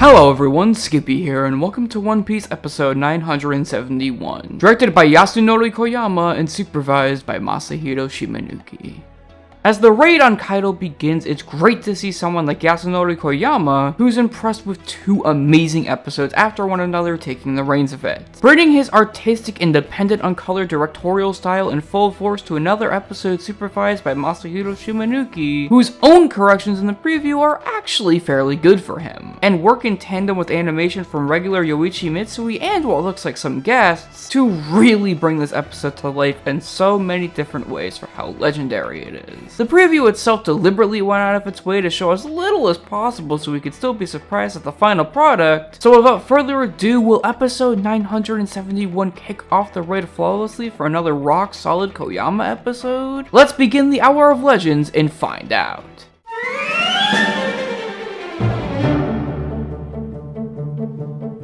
Hello everyone, Skippy here, and welcome to One Piece episode 971, directed by Yasunori Koyama and supervised by Masahiro Shimanuki. As the raid on Kaido begins, it's great to see someone like Yasunori Koyama, who's impressed with two amazing episodes after one another taking the reins of it. Bringing his artistic, independent, uncolored directorial style in full force to another episode supervised by Masahiro Shimanuki, whose own corrections in the preview are actually fairly good for him, and work in tandem with animation from regular Yoichi Mitsui and what looks like some guests, to really bring this episode to life in so many different ways for how legendary it is. The preview itself deliberately went out of its way to show as little as possible so we could still be surprised at the final product, so without further ado, will episode 971 kick off the raid flawlessly for another rock solid Koyama episode? Let's begin the Hour of Legends and find out.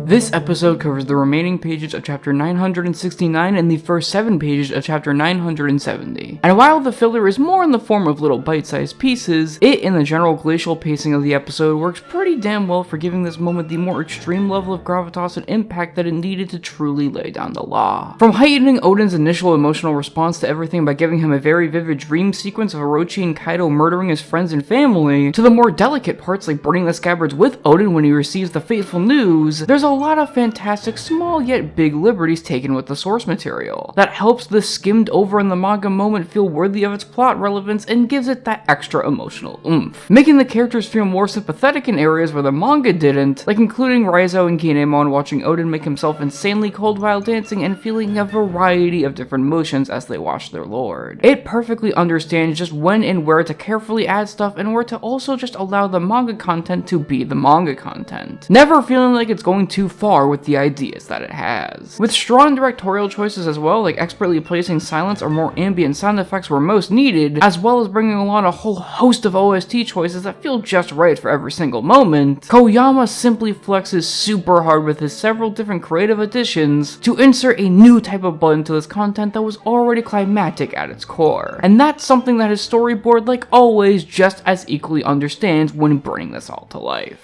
This episode covers the remaining pages of chapter 969 and the first 7 pages of chapter 970. And while the filler is more in the form of little bite-sized pieces, it and the general glacial pacing of the episode works pretty damn well for giving this moment the more extreme level of gravitas and impact that it needed to truly lay down the law. From heightening Oden's initial emotional response to everything by giving him a very vivid dream sequence of Orochi and Kaido murdering his friends and family, to the more delicate parts like burning the scabbards with Oden when he receives the fateful news, there's a lot of fantastic small yet big liberties taken with the source material that helps the skimmed over in the manga moment feel worthy of its plot relevance and gives it that extra emotional oomph, making the characters feel more sympathetic in areas where the manga didn't, like including Raizo and Kinemon watching Oden make himself insanely cold while dancing and feeling a variety of different emotions as they watch their lord. It perfectly understands just when and where to carefully add stuff and where to also just allow the manga content to be the manga content, never feeling like it's going too far with the ideas that it has. With strong directorial choices as well, like expertly placing silence or more ambient sound effects where most needed, as well as bringing along a whole host of OST choices that feel just right for every single moment, Koyama simply flexes super hard with his several different creative additions to insert a new type of blood into this content that was already climactic at its core. And that's something that his storyboard, like always, just as equally understands when bringing this all to life.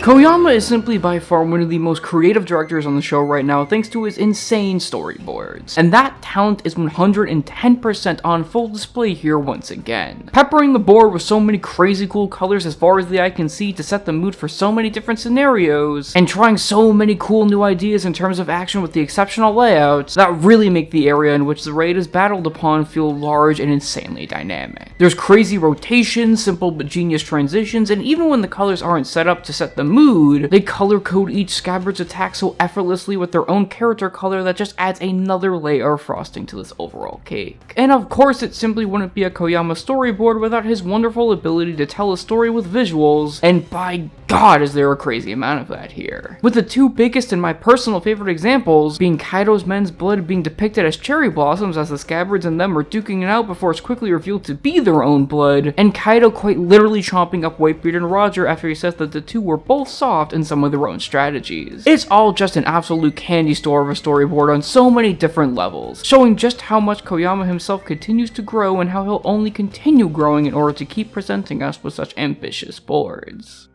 Koyama is simply by far one of the most creative directors on the show right now thanks to his insane storyboards, and that talent is 110% on full display here once again. Peppering the board with so many crazy cool colors as far as the eye can see to set the mood for so many different scenarios, and trying so many cool new ideas in terms of action with the exceptional layouts that really make the area in which the raid is battled upon feel large and insanely dynamic. There's crazy rotations, simple but genius transitions, and even when the colors aren't set up to set the mood, they color code each scabbard's attack so effortlessly with their own character color that just adds another layer of frosting to this overall cake. And of course, it simply wouldn't be a Koyama storyboard without his wonderful ability to tell a story with visuals, and by God is there a crazy amount of that here. With the two biggest and my personal favorite examples being Kaido's men's blood being depicted as cherry blossoms as the scabbards and them are duking it out before it's quickly revealed to be their own blood, and Kaido quite literally chomping up Whitebeard and Roger after he says that the two were both soft in some of their own strategies. It's all just an absolute candy store of a storyboard on so many different levels, showing just how much Koyama himself continues to grow and how he'll only continue growing in order to keep presenting us with such ambitious boards.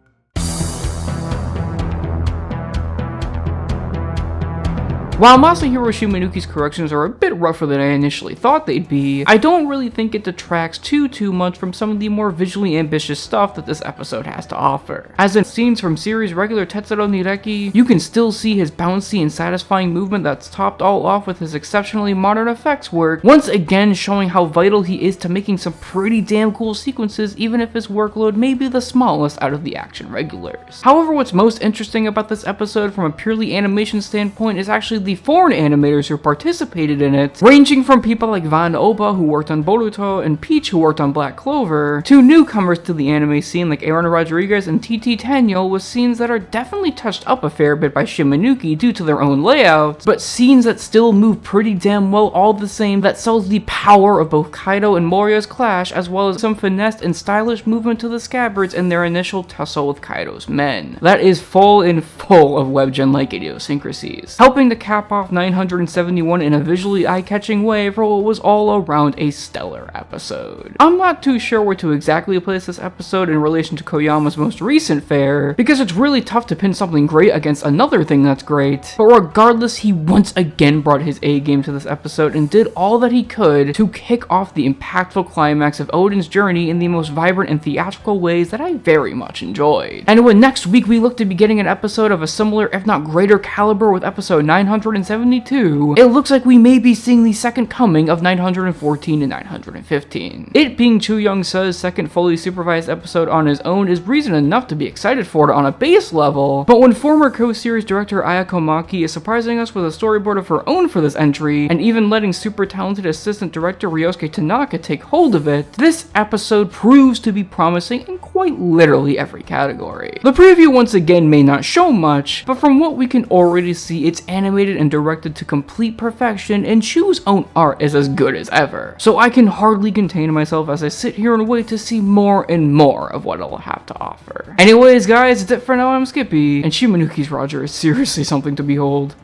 While Masahiro Shimanuki's corrections are a bit rougher than I initially thought they'd be, I don't really think it detracts too much from some of the more visually ambitious stuff that this episode has to offer. As in scenes from series regular Tetsuro Nireki, you can still see his bouncy and satisfying movement that's topped all off with his exceptionally modern effects work, once again showing how vital he is to making some pretty damn cool sequences even if his workload may be the smallest out of the action regulars. However, what's most interesting about this episode from a purely animation standpoint is actually the foreign animators who participated in it, ranging from people like Van Oba who worked on Boruto and Peach who worked on Black Clover, to newcomers to the anime scene like Aaron Rodriguez and TT Tenyo, with scenes that are definitely touched up a fair bit by Shimanuki due to their own layouts, but scenes that still move pretty damn well all the same, that sells the power of both Kaido and Moria's clash, as well as some finesse and stylish movement to the scabbards in their initial tussle with Kaido's men. That is full of WebGen-like idiosyncrasies, helping to cap off 971 in a visually eye-catching way for what was all around a stellar episode. I'm not too sure where to exactly place this episode in relation to Koyama's most recent fare, because it's really tough to pin something great against another thing that's great, but regardless, he once again brought his A-game to this episode and did all that he could to kick off the impactful climax of Oden's journey in the most vibrant and theatrical ways that I very much enjoyed. And when next week we look to be getting an episode of a similar, if not greater caliber with episode 972, it looks like we may be seeing the second coming of 914 and 915. It being Chu Young-se's second fully supervised episode on his own is reason enough to be excited for it on a base level, but when former co-series director Ayako Maki is surprising us with a storyboard of her own for this entry, and even letting super talented assistant director Ryosuke Tanaka take hold of it, this episode proves to be promising in quite literally every category. The preview once again may not show much, but from what we can already see, it's animated and directed to complete perfection, and Chu's own art is as good as ever. So I can hardly contain myself as I sit here and wait to see more and more of what it'll have to offer. Anyways guys, that's it for now. I'm Skippy, and Shimanuki's Roger is seriously something to behold.